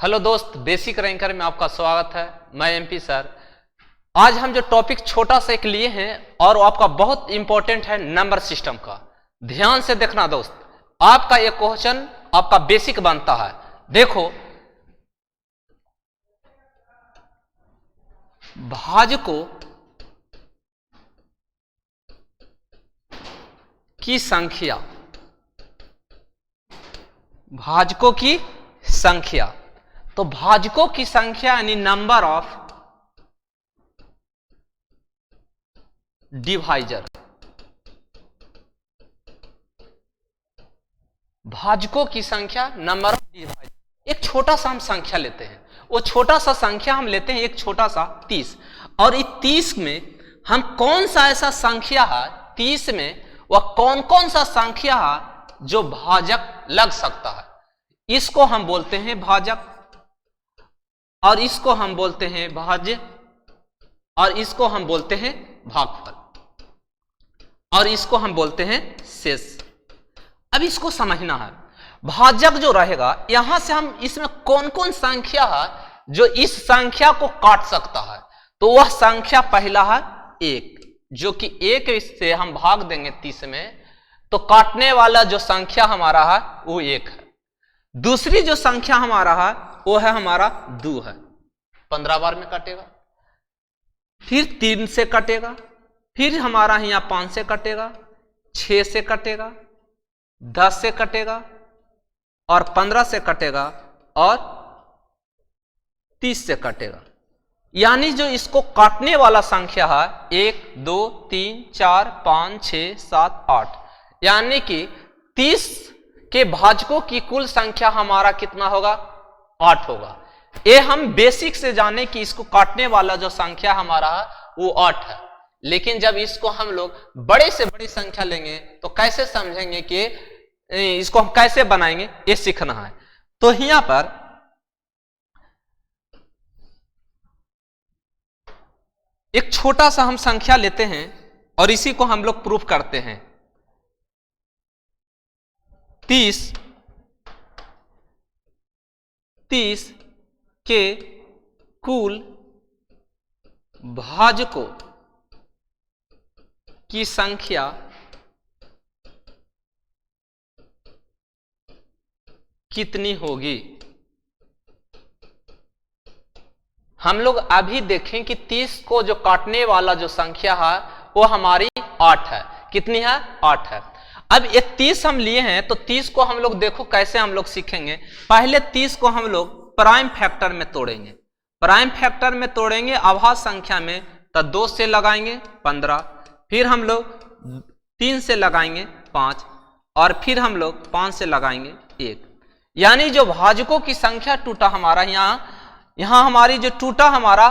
Hello दोस्त, basic ranker में आपका स्वागत है। मैं एमपी सर। आज हम जो टॉपिक छोटा सा एक लिए हैं और आपका बहुत इंपॉर्टेंट है नंबर सिस्टम का। ध्यान से देखना दोस्त, आपका ये क्वेश्चन आपका बेसिक बनता है। देखो, भाजकों की संख्या, भाजकों की संख्या, तो भाजकों की संख्या यानी नंबर ऑफ डिवाइजर, भाजकों की संख्या नंबर ऑफ डिवाइजर। एक छोटा सा हम संख्या लेते हैं, वो छोटा सा संख्या हम लेते हैं एक छोटा सा 30, और इस 30 में हम कौन सा ऐसा संख्या है, 30 में वह कौन कौन सा संख्या है जो भाजक लग सकता है। इसको हम बोलते हैं भाजक, और इसको हम बोलते हैं भाज्य, और इसको हम बोलते हैं भागफल, और इसको हम बोलते हैं शेष। अब इसको समझना है, भाजक जो रहेगा यहां से हम इसमें कौन कौन संख्या है जो इस संख्या को काट सकता है। तो वह संख्या पहला है 1, जो कि 1 से हम भाग देंगे 30 में, तो काटने वाला जो संख्या हमारा है वो 1 है। दूसरी जो संख्या हमारा है वो है हमारा 2 है, 15 बार में कटेगा। फिर 3 से कटेगा, फिर हमारा यहां 5 से कटेगा, 6 से कटेगा, 10 से कटेगा, और 15 से कटेगा, और 30 से कटेगा। यानी जो इसको काटने वाला संख्या है 1, 2, 3, 4, 5, 6, 7, 8, यानी कि 30 के भाजकों की कुल संख्या हमारा कितना होगा, 8 होगा। ये हम बेसिक से जाने कि इसको काटने वाला जो संख्या हमारा है वो 8 है। लेकिन जब इसको हम लोग बड़े से बड़ी संख्या लेंगे तो कैसे समझेंगे कि इसको हम कैसे बनाएंगे, ये सीखना है। तो यहां पर एक छोटा सा हम संख्या लेते हैं और इसी को हम लोग प्रूफ करते हैं। 30 के कुल भाजकों की संख्या कितनी होगी। हम लोग अभी देखें कि 30 को जो काटने वाला जो संख्या है वो हमारी 8 है। कितनी है, 8 है। अब ये 30 हम लिए हैं, तो 30 को हम लोग देखो कैसे हम लोग सीखेंगे। पहले 30 को हम लोग प्राइम फैक्टर में तोड़ेंगे। प्राइम फैक्टर में तोड़ेंगे अभाज्य संख्या में, तो 2 से लगाएंगे 15, फिर हम लोग 3 से लगाएंगे 5, और फिर हम लोग 5 से लगाएंगे 1। यानी जो भाजकों की संख्या टूटा हमारा यहां हमारी जो टूटा हमारा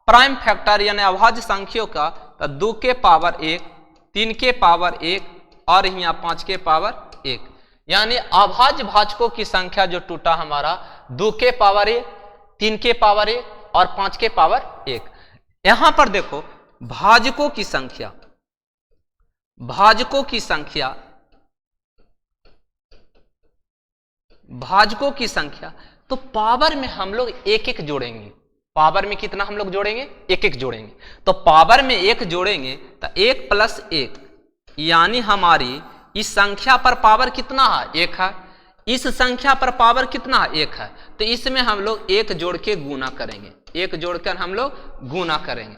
प्राइम फैक्टर यानी अभाज्य संख्याओं का, तो 2 के पावर 1, 3 के पावर 1, और यहाँ 5 के पावर 1। यानी अभाज्य भाजकों की संख्या जो टूटा हमारा 2 के पावर 1, 3 के पावर 1, और 5 के पावर 1। यहां पर देखो भाजकों की संख्या, भाजकों की संख्या, भाजकों की संख्या, तो पावर में हम लोग 1-1 जोड़ेंगे। पावर में कितना हम लोग जोड़ेंगे, 1-1 जोड़ेंगे। तो पावर में 1 जोड़ेंगे तो 1 + 1, यानी हमारी इस संख्या पर पावर कितना है, 1 है। इस संख्या पर पावर कितना है, 1 है। तो इसमें हम लोग 1 जोड़ के गुना करेंगे, 1 जोड़कर हम लोग गुना करेंगे।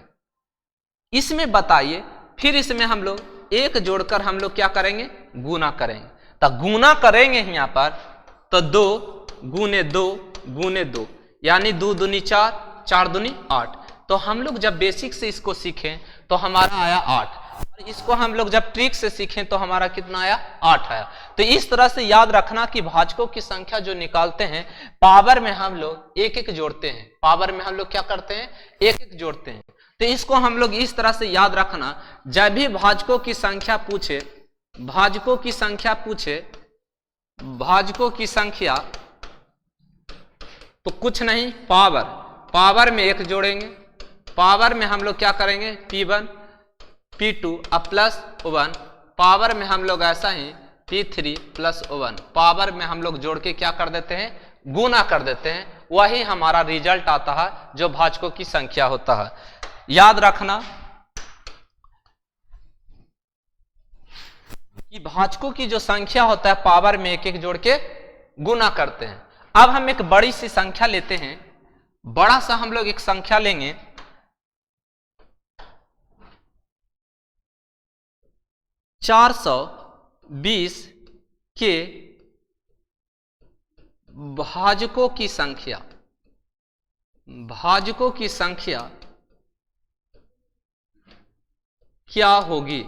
इसमें बताइए, फिर इसमें हम लोग 1 जोड़कर हम लोग क्या करेंगे, गुना करेंगे। तो गुना करेंगे यहाँ पर, तो 2 गुने 2 गुने 2, यानी 2 दूनी 4, 4 दूनी 8। तो हम लोग जब बेसिक से इसको सीखें तो हमारा आया 8, और इसको हम लोग जब ट्रिक से सीखें तो हमारा कितना आया, 8 आया। तो इस तरह से याद रखना कि भाजकों की संख्या जो निकालते हैं पावर में हम लोग 1-1 जोड़ते हैं। पावर में हम लोग क्या करते हैं, 1-1 जोड़ते हैं। तो इसको हम लोग इस तरह से याद रखना, जब भी भाजकों की संख्या पूछे, भाजकों की संख्या पूछे, भाजकों की संख्या, तो कुछ नहीं, पावर में 1 जोड़ेंगे। पावर में हम लोग क्या करेंगे, P1 P2 अब प्लस 1, पावर में हम लोग ऐसा ही P3 + 1, पावर में हम लोग जोड़ के क्या कर देते हैं, गुना कर देते हैं, वही हमारा रिजल्ट आता है जो भाजकों की संख्या होता है। याद रखना कि भाजकों की जो संख्या होता है पावर में एक एक जोड़ के गुना करते हैं। अब हम एक बड़ी सी संख्या लेते हैं, बड़ा सा हम लोग एक संख्या लेंगे 420 के भाजकों की संख्या, भाजकों की संख्या क्या होगी,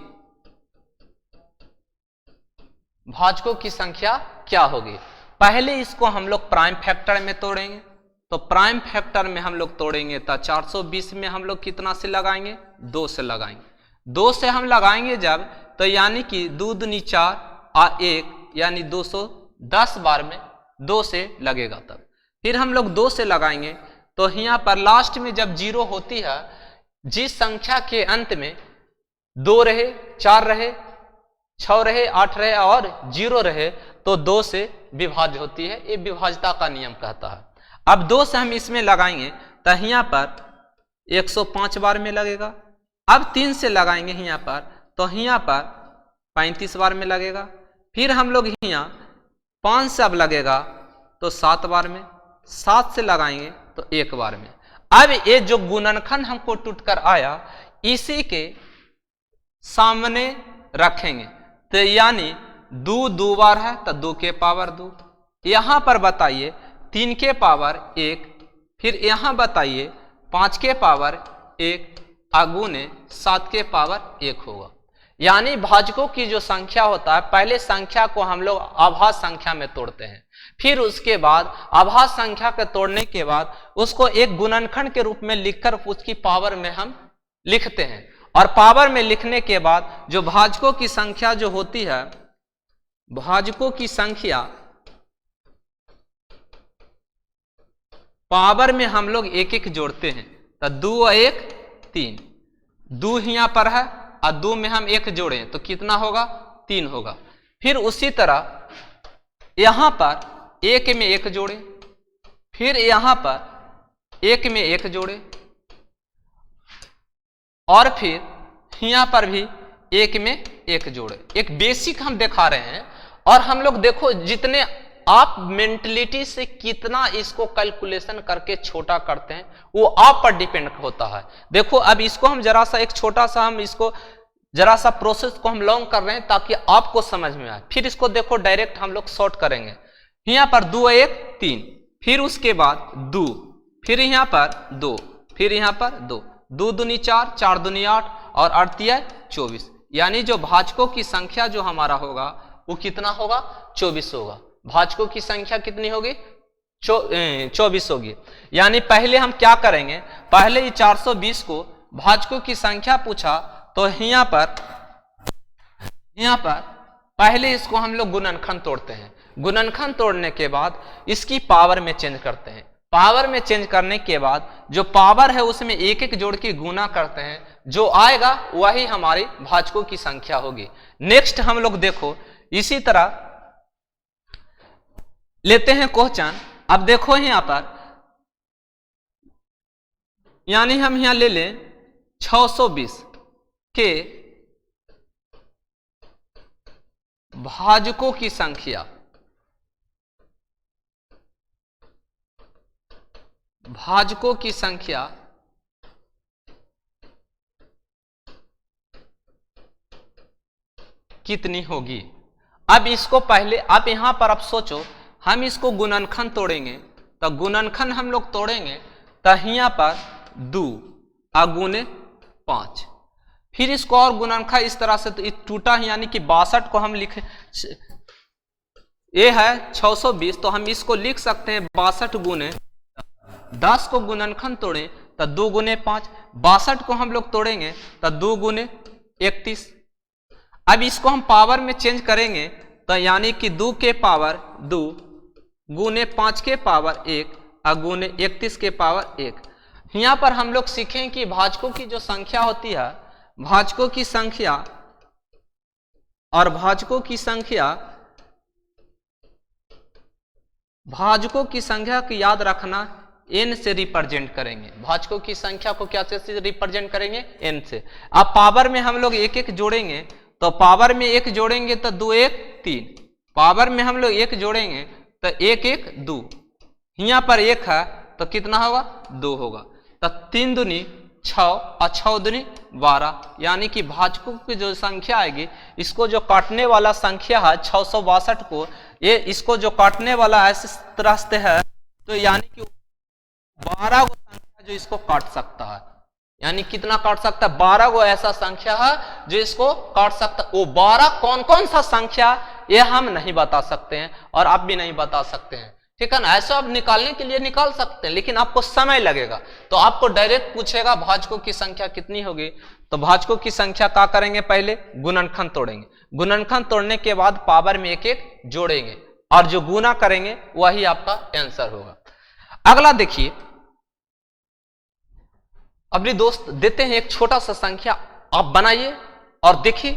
भाजकों की संख्या क्या होगी। पहले इसको हम लोग प्राइम फैक्टर में तोड़ेंगे, तो प्राइम फैक्टर में हम लोग तोड़ेंगे तो 420 में हम लोग कितना से लगाएंगे, 2 से लगाएंगे। 2 से हम लगाएंगे जब, तो यानी कि 2 दूनी 4 और 1 यानी 210 बार में 2 से लगेगा। तब फिर हम लोग 2 से लगाएंगे तो यहाँ पर लास्ट में जब 0 होती है, जिस संख्या के अंत में 2 रहे, 4 रहे, 6 रहे, 8 रहे और 0 रहे तो 2 से विभाज्य होती है। ये विभाज्यता का नियम कहता है। अब 2 से हम इसमें लगाएंगे तो यहाँ पर 105 बार में लगेगा। अब 3 से लगाएंगे यहाँ पर तो यहाँ पर 35 बार में लगेगा। फिर हम लोग यहाँ 5 से अब लगेगा तो 7 बार में, 7 से लगाएंगे तो 1 बार में। अब ये जो गुणनखंड हमको टूटकर आया इसी के सामने रखेंगे, तो यानी 2 बार है तो 2 के पावर 2। यहां पर बताइए 3 के पावर 1, फिर यहां बताइए 5 के पावर 1 अगुने 7 के पावर 1 होगा। यानी भाजकों की जो संख्या होता है, पहले संख्या को हम लोग आभास संख्या में तोड़ते हैं, फिर उसके बाद आभास संख्या के तोड़ने के बाद उसको एक गुणनखंड के रूप में लिखकर उसकी पावर में हम लिखते हैं। और पावर में लिखने के बाद जो भाजकों की संख्या जो होती है, भाजकों की संख्या पावर में हम लोग एक एक जोड़ते हैं, तो 2 और 1 3, 2 यहाँ पर है और 2 में हम 1 जोड़ें तो कितना होगा, 3 होगा। फिर उसी तरह यहां पर 1 में 1 जोड़े, फिर यहां पर 1 में 1 जोड़े और फिर यहां पर भी 1 में 1 जोड़े। एक बेसिक हम दिखा रहे हैं और हम लोग देखो जितने आप मेंटलिटी से कितना इसको कैलकुलेशन करके छोटा करते हैं वो आप पर डिपेंड होता है। देखो अब इसको हम जरा सा एक छोटा सा हम इसको जरा सा प्रोसेस को हम लॉन्ग कर रहे हैं ताकि आपको समझ में आए। फिर इसको देखो डायरेक्ट हम लोग शॉर्ट करेंगे। यहां पर 2 1 3, फिर उसके बाद 2, फिर यहां पर 2, फिर यहां पर 2, 2 दूनी 4, 4 दूनी 8 और 8 24। यानी जो भाजकों की संख्या जो हमारा होगा वो कितना होगा, 24 होगा। भाजकों की संख्या कितनी होगी, 24 होगी। यानी पहले हम क्या करेंगे, पहले ही 420 को भाजकों की संख्या पूछा तो यहाँ पर पहले इसको हम लोग गुणनखंड तोड़ते हैं। गुणनखंड तोड़ने के बाद इसकी पावर में चेंज करते हैं। पावर में चेंज करने के बाद जो पावर है उसमें एक एक जोड़ के गुना करते हैं, जो आएगा वही हमारी भाजकों की संख्या होगी। नेक्स्ट हम लोग देखो इसी तरह लेते हैं क्वेश्चन। अब देखो यहां पर यानी हम यहां ले लें 620 के भाजकों की संख्या, भाजकों की संख्या कितनी होगी। अब इसको पहले आप यहां पर आप सोचो, हम इसको गुणनखंड तोड़ेंगे तो गुणनखंड हम लोग तोड़ेंगे तो यहां पर 2 अगुने 5, फिर इसको और गुणनखंड इस तरह से तो टूटा यानी कि 62 को हम लिखे, ये है 620 तो हम इसको लिख सकते हैं 62 गुने 10 को गुणनखंड तोड़ें तो 2 गुने 5, 62 को हम लोग तोड़ेंगे तो 2 गुने 31। अब इसको हम पावर में चेंज करेंगे तो यानी कि 2 के पावर 2 गुने 5 के पावर 1 और गुने 31 के पावर 1। यहां पर हम लोग सीखें कि भाजकों की जो संख्या होती है, भाजकों की संख्या और भाजकों की संख्या भाजकों की संख्या को याद रखना n से रिप्रेजेंट करेंगे। भाजकों की संख्या को क्या से रिप्रेजेंट करेंगे? n से। अब पावर में हम लोग एक एक जोड़ेंगे, तो पावर में एक जोड़ेंगे तो 2 1 3, पावर में हम लोग एक जोड़ेंगे तो 1 1 2, यहाँ पर 1 है तो कितना होगा? 2 होगा। तो 3 दूनी 6 और 6 दूनी 12, यानी कि भाजकों की जो संख्या आएगी, इसको जो काटने वाला संख्या है 662 को, ये इसको जो काटने वाला है इस तरह से है, तो यानी कि 12 गो संख्या जो इसको काट सकता है। यानी कितना काट सकता है? 12 गो ऐसा संख्या है जो इसको काट सकता है। वो 12 कौन कौन सा संख्या, ये हम नहीं बता सकते हैं और आप भी नहीं बता सकते हैं, ठीक है ना। ऐसा आप निकालने के लिए निकाल सकते हैं, लेकिन आपको समय लगेगा। तो आपको डायरेक्ट पूछेगा भाजकों की संख्या कितनी होगी, तो भाजकों की संख्या क्या करेंगे? पहले गुणनखंड तोड़ेंगे, गुणनखंड तोड़ने के बाद पावर में एक एक जोड़ेंगे और जो गुना करेंगे वही आपका आंसर होगा। अगला देखिए, अपने दोस्त देते हैं एक छोटा सा संख्या, आप बनाइए और देखिए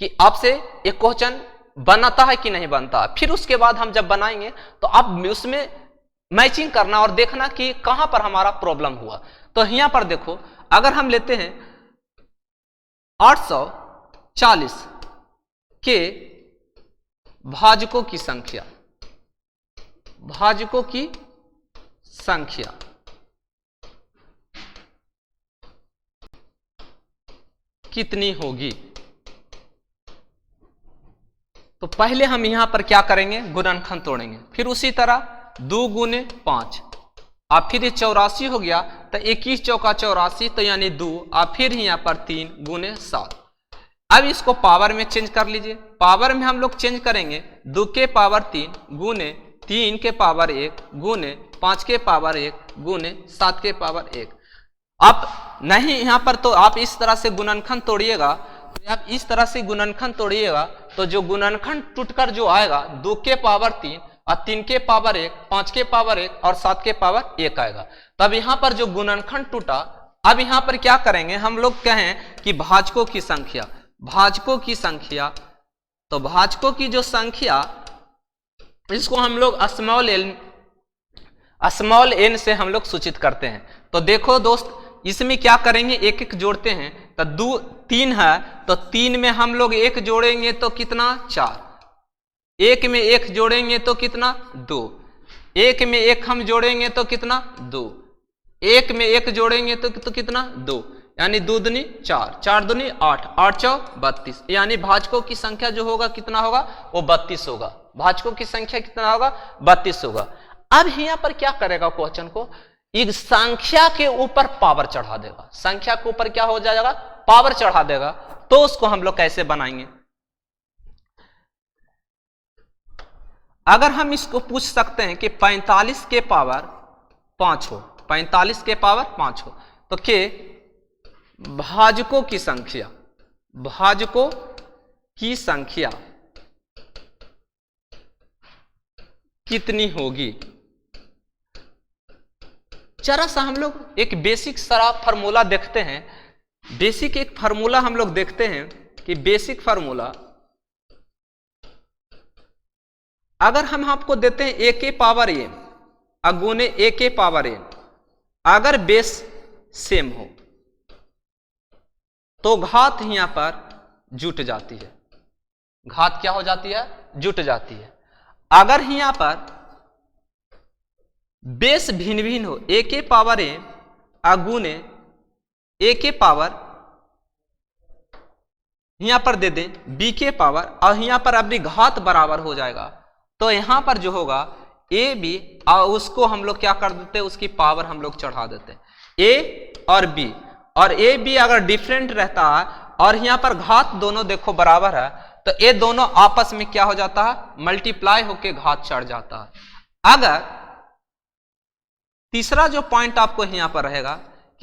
कि आपसे एक क्वेश्चन बनाता है कि नहीं बनता। फिर उसके बाद हम जब बनाएंगे तो आप उसमें मैचिंग करना और देखना कि कहां पर हमारा प्रॉब्लम हुआ। तो यहां पर देखो, अगर हम लेते हैं 840 के भाजकों की संख्या, भाजकों की संख्या कितनी होगी, तो पहले हम यहां पर क्या करेंगे? गुणनखंड तोड़ेंगे। फिर उसी तरह 2 गुने 5, और फिर ये 84 हो गया, तो 21 चौका 84, तो यानी 2, और फिर यहां पर 3 गुने 7। अब इसको पावर में चेंज कर लीजिए। पावर में हम लोग चेंज करेंगे 2 के पावर 3 गुने 3 के पावर 1 गुने 5 के पावर 1 गुने 7 के पावर 1। आप नहीं यहां पर, तो आप इस तरह से गुणनखंड तोड़िएगा, तो आप इस तरह से गुणनखंड तोड़िएगा, तो जो गुणनखंड टूटकर जो आएगा 2 के पावर 3 और 3 के पावर 1, 5 के पावर 1 और 7 के पावर 1 आएगा। तब यहां पर जो गुणनखंड टूटा, अब यहां पर क्या करेंगे? हम लोग कहें कि भाजकों की संख्या, भाजकों की संख्या, तो भाजकों की जो संख्या, इसको हम लोग स्मॉल एन से हम लोग सूचित करते हैं। तो देखो दोस्त, इसमें क्या करेंगे? एक एक जोड़ते हैं, तो 3 है, तो 3 में हम लोग 1 जोड़ेंगे तो कितना? 4, 1 में 1 जोड़ेंगे तो कितना? 2, 1 में 1 हम जोड़ेंगे तो कितना? 2, 1 में 1 जोड़ेंगे तो कितना? 2, यानी 2 दूनी 4, 4 दूनी 8, 8 चौक 32, यानी भाजकों की संख्या जो होगा कितना होगा? वो 32 होगा। भाजकों की संख्या कितना होगा? 32 होगा। अब यहां पर क्या करेगा? क्वेश्चन को एक संख्या के ऊपर पावर चढ़ा देगा, संख्या के ऊपर क्या हो जाएगा? पावर चढ़ा देगा। तो उसको हम लोग कैसे बनाएंगे? अगर हम इसको पूछ सकते हैं कि 45 के पावर 5 हो, 45 के पावर 5 हो, तो के भाजकों की संख्या, भाजकों की संख्या कितनी होगी? जरा सा हम लोग एक बेसिक सारा फार्मूला देखते हैं। बेसिक एक फार्मूला हम लोग देखते हैं कि बेसिक फार्मूला, अगर हम आपको देते हैं a के पावर n अगुने a के पावर n, अगर बेस सेम हो तो घात यहां पर जुट जाती है। घात क्या हो जाती है? जुट जाती है। अगर यहां पर बेस भिन्न भिन्न हो, a के पावर n अगुने a के पावर, यहां पर दे दें b के पावर, और यहां पर अभी घात बराबर हो जाएगा, तो यहां पर जो होगा a b, और उसको हम लोग क्या कर देते हैं? उसकी पावर हम लोग चढ़ा देते हैं। a और b, और a b अगर डिफरेंट रहता है और यहां पर घात दोनों देखो बराबर है, तो ये दोनों आपस में क्या हो जाता है? मल्टीप्लाई होके घात चढ़ जाता है। अगर तीसरा जो पॉइंट आपको यहां पर रहेगा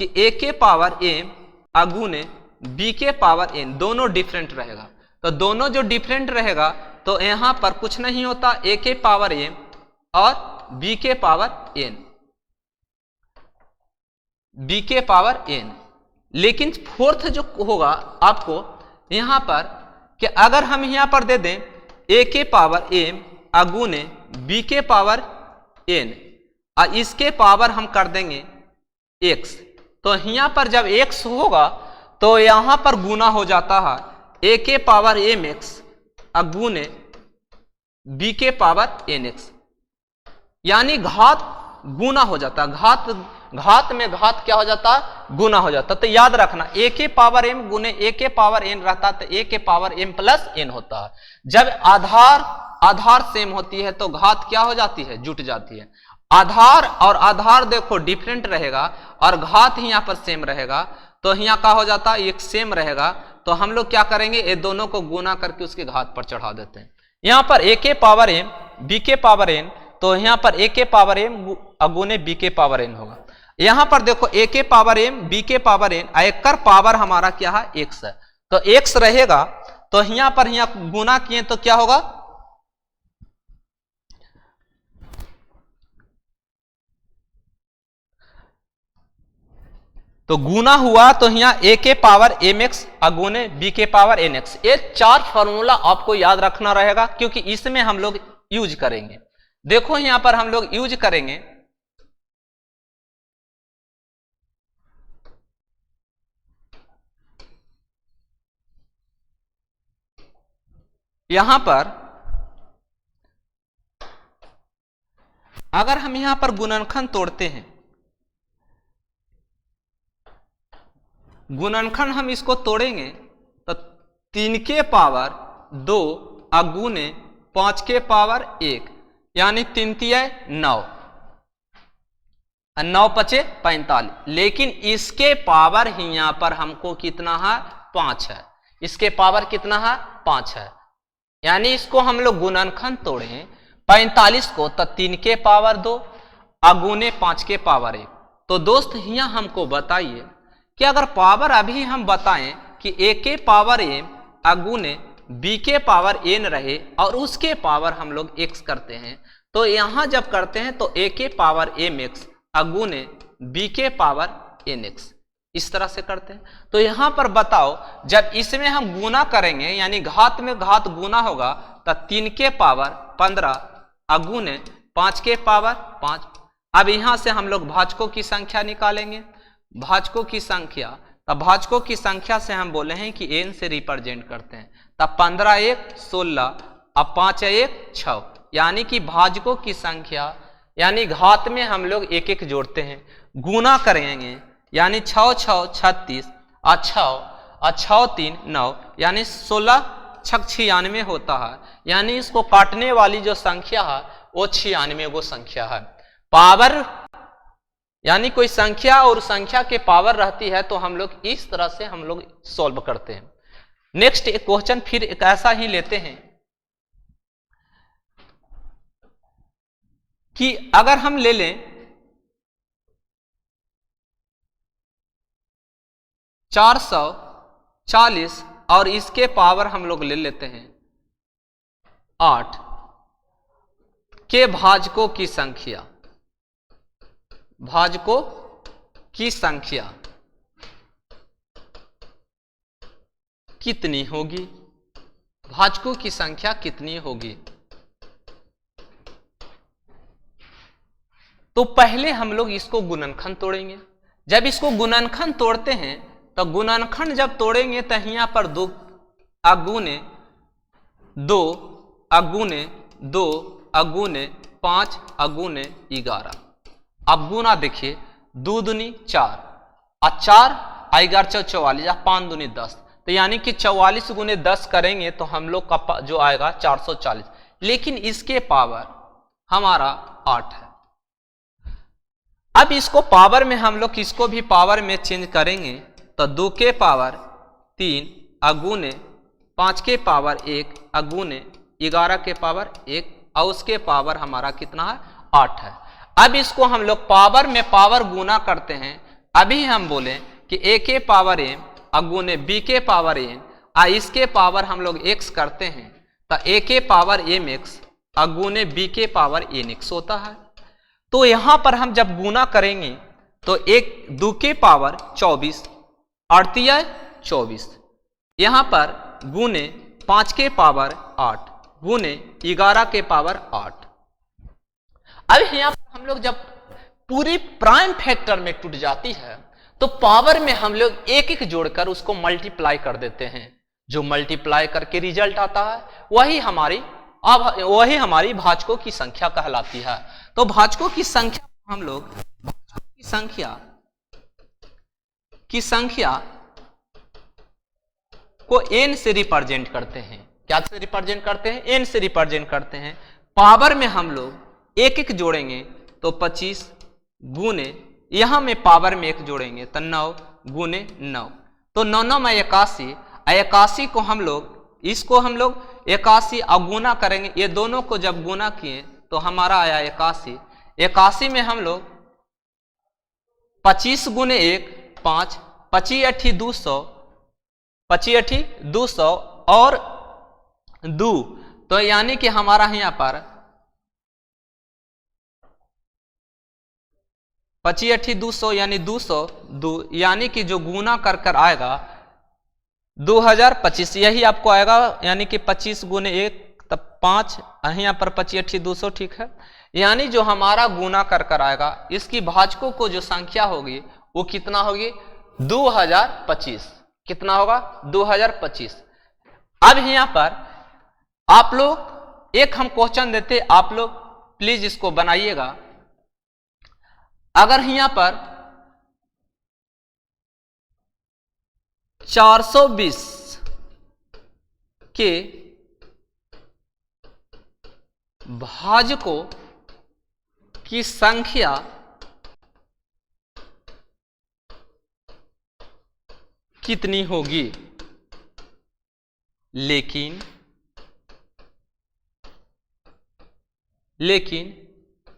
कि a के पावर m अगुने b के पावर n, दोनों डिफरेंट रहेगा, तो दोनों जो डिफरेंट रहेगा तो यहां पर कुछ नहीं होता, a के पावर m और b के पावर n, b के पावर n। लेकिन फोर्थ जो होगा आपको यहां पर कि अगर हम यहां पर दे दें a के पावर m अगुने b के पावर n और इसके पावर हम कर देंगे x। तो यहाँ पर जब x होगा तो यहाँ पर गुना हो जाता है a के पावर mx गुने b के पावर nx, यानी घात गुना हो जाता है। घात में घात क्या हो जाता है? गुना हो जाता है। तो याद रखना a के पावर m गुने a के पावर n रहता है तो a के पावर m प्लस n होता है। जब आधार सेम होती है तो घात क्या हो जाती है? जुट जाती है। आधार और आधार देखो डिफरेंट रहेगा और घात ही यहाँ पर सेम रहेगा तो यहाँ क्या हो जाता है? एक सेम रहेगा तो हम लोग क्या करेंगे? ये दोनों को गुना करके उसके घात पर चढ़ा देते हैं। यहाँ पर a के पावर m b के पावर n, तो यहाँ पर a के पावर m गुने b के पावर n होगा। यहाँ पर देखो a के पावर m b के पावर n, एक कर पावर हमारा क्या है? x है। तो x रहेगा तो यहाँ पर यहाँ गुना किए तो क्या होगा? तो गुना हुआ तो यहाँ a के पावर mx गुने b के पावर nx। ये 4 फॉर्मूला आपको याद रखना रहेगा क्योंकि इसमें हम लोग यूज करेंगे। देखो यहां पर हम लोग यूज करेंगे यहां पर अगर हम यहां पर गुणनखंड तोड़ते हैं, गुणनखंड हम इसको तोड़ेंगे तो 3 के पावर 2 गुने 5 के पावर 1 यानी 3 तिया 9, 9 पचे 45। लेकिन इसके पावर ही यहां पर हमको कितना है? 5 है। इसके पावर कितना है? 5 है। यानी इसको हम लोग गुणनखंड तोड़े 45 को तो 3 के पावर 2 गुने 5 के पावर 1। तो दोस्त यहाँ हमको बताइए कि अगर पावर अभी हम बताएं कि a के पावर m गुने b के पावर n रहे और उसके पावर हम लोग x करते हैं तो यहां जब करते हैं तो a के पावर mx गुने b के पावर nx इस तरह से करते हैं। तो यहां पर बताओ जब इसमें हम गुना करेंगे यानी घात में घात गुना होगा तो 3 के पावर 15 गुने 5 के पावर 5। अब यहां से हम लोग भाजकों की संख्या निकालेंगे। भाजकों की संख्या, तब भाजकों की संख्या से हम बोले हैं कि n से रिप्रेजेंट करते हैं। तब 15 1 16 अब 5 1 6 यानी कि भाजकों की संख्या यानी घात में हम लोग एक एक जोड़ते हैं, गुना करेंगे यानी 6 6 36 और 6 3 9 यानी 16 6 96 होता है। यानी इसको काटने वाली जो संख्या है वो 96 गो संख्या है। पावर यानी कोई संख्या और संख्या के पावर रहती है तो हम लोग इस तरह से हम लोग सॉल्व करते हैं। नेक्स्ट एक क्वेश्चन फिर एक ऐसा ही लेते हैं कि अगर हम ले लें 440 और इसके पावर हम लोग ले लेते हैं 8 के भाजकों की संख्या, भाजकों की संख्या कितनी होगी? भाजकों की संख्या कितनी होगी? तो पहले हम लोग इसको गुणनखंड तोड़ेंगे। जब इसको गुणनखंड तोड़ते हैं तो गुणनखंड जब तोड़ेंगे तो यहां पर 2 गुने 2 गुने 2 गुने 5 गुने 11। अब गुना देखिए 2 दूनी 4 और 4 11 44 या 5 दूनी 10, तो यानी कि 44 गुने 10 करेंगे तो हम लोग का जो आएगा 440। लेकिन इसके पावर हमारा 8 है। अब इसको पावर में हम लोग इसको भी पावर में चेंज करेंगे तो 2 के पावर 3 गुने 5 के पावर 1 गुने 11 के पावर 1 और उसके पावर हमारा कितना है? 8 है। अब इसको हम लोग पावर में पावर गुना करते हैं। अभी हम बोले कि a के पावर m गुने b के पावर n और इसके पावर हम लोग x करते हैं तो a के पावर mx गुने b के पावर nx होता है। तो यहां पर हम जब गुना करेंगे तो 2 के पावर 24 8 24 यहां पर गुने 5 के पावर 8 गुने 11 के पावर 8। अब यहां हम लोग जब पूरी प्राइम फैक्टर में टूट जाती है तो पावर में हम लोग एक एक जोड़कर उसको मल्टीप्लाई कर देते हैं। जो मल्टीप्लाई करके रिजल्ट आता है वही हमारी भाजकों की संख्या कहलाती है। तो भाजकों की संख्या हम लोग को n से रिप्रेजेंट करते हैं। क्या से रिप्रेजेंट करते हैं? n से रिप्रेजेंट करते हैं। पावर में हम लोग एक एक जोड़ेंगे तो 25 गुने, यहां में पावर में एक जोड़ेंगे तो 9 गुने 9, तो 9 9 में 81। 81 को हम लोग 81 और गुना करेंगे, ये दोनों को जब गुना किए तो हमारा आया 81। 81 में हम लोग 25 गुने 1 5, 25 8 200, 25 8 200 और 2, तो यानी कि हमारा यहाँ पर 25 8 200 यानी 202, यानी कि जो गुना कर कर आएगा 2025, यही आपको आएगा। यानी कि 25 गुने 1 तब 5, यहाँ पर 25 8 200, ठीक है। यानी जो हमारा गुना कर कर आएगा इसकी भाजकों को जो संख्या होगी वो कितना होगी? 2025। कितना होगा? 2025। अब यहाँ पर आप लोग एक हम क्वेश्चन देते, आप लोग प्लीज इसको बनाइएगा। अगर यहाँ पर 420 के भाजकों की संख्या कितनी होगी, लेकिन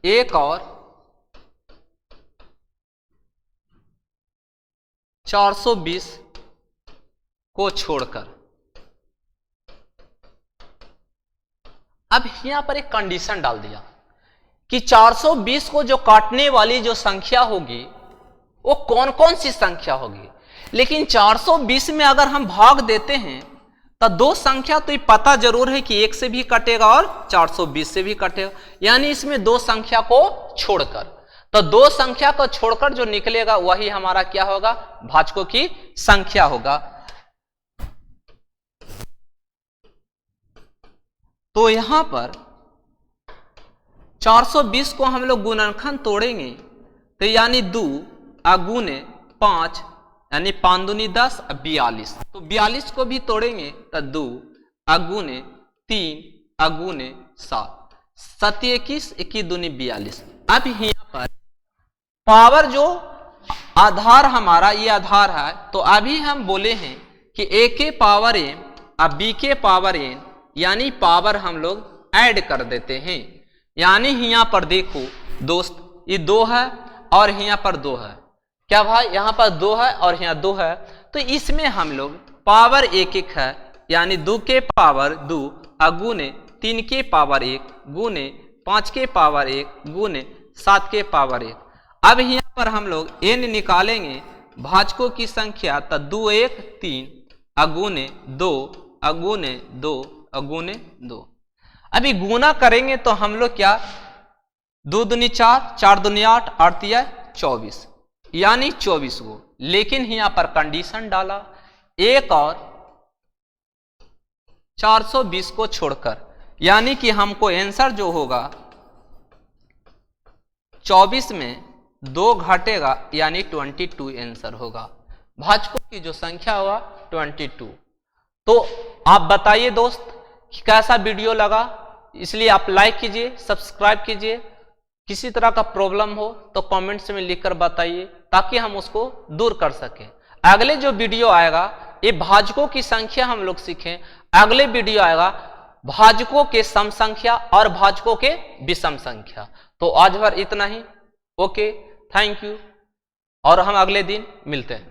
एक और 420 को छोड़कर। अब यहां पर एक कंडीशन डाल दिया कि 420 को जो काटने वाली जो संख्या होगी वो कौन कौन सी संख्या होगी। लेकिन 420 में अगर हम भाग देते हैं तो दो संख्या तो ये पता जरूर है कि 1 से भी कटेगा और 420 से भी कटेगा, यानी इसमें दो संख्या को छोड़कर, तो दो संख्या को छोड़कर जो निकलेगा वही हमारा क्या होगा? भाजकों की संख्या होगा। तो यहां पर 420 को हम लोग गुणनखंड तोड़ेंगे तो यानी 2 गुने 5 यानी 5 दूनी 10 42, तो 42 को भी तोड़ेंगे तो 2 गुने 3 गुने 7, 7 21 21 दूनी 42। अब यहाँ पर पावर जो आधार हमारा ये आधार है, तो अभी हम बोले हैं कि a के पावर n और b के पावर n, यानी पावर हम लोग ऐड कर देते हैं। यानी यहाँ पर देखो दोस्त, ये 2 है और यहाँ पर 2 है। क्या भाई? यहाँ पर 2 है और यहाँ 2 है, तो इसमें हम लोग पावर 1 1 है, यानी 2 के पावर 2 गुने 3 के पावर 1 गुने 5 के पावर 1 गुने 7 के पावर 1। अब यहाँ पर हम लोग n निकालेंगे भाजकों की संख्या, तो 2 1 3 गुने 2 गुने 2 गुने 2। अभी गुना करेंगे तो हम लोग क्या, 2 दूनी 4 4 दूनी 8 8 तिया 24, यानी 24 को। लेकिन यहां पर कंडीशन डाला एक और 420 को छोड़कर, यानी कि हमको आंसर जो होगा 24 में 2 घटेगा यानी 22 आंसर होगा। भाजकों की जो संख्या हुआ 22। तो आप बताइए दोस्त कि कैसा वीडियो लगा, इसलिए आप लाइक कीजिए, सब्सक्राइब कीजिए। किसी तरह का प्रॉब्लम हो तो कमेंट्स में लिखकर बताइए ताकि हम उसको दूर कर सकें। अगले जो वीडियो आएगा ये भाजकों की संख्या हम लोग सीखें। अगले वीडियो आएगा भाजकों के सम संख्या और भाजकों के विषम संख्या। तो आज भर इतना ही। ओके, थैंक यू, और हम अगले दिन मिलते हैं।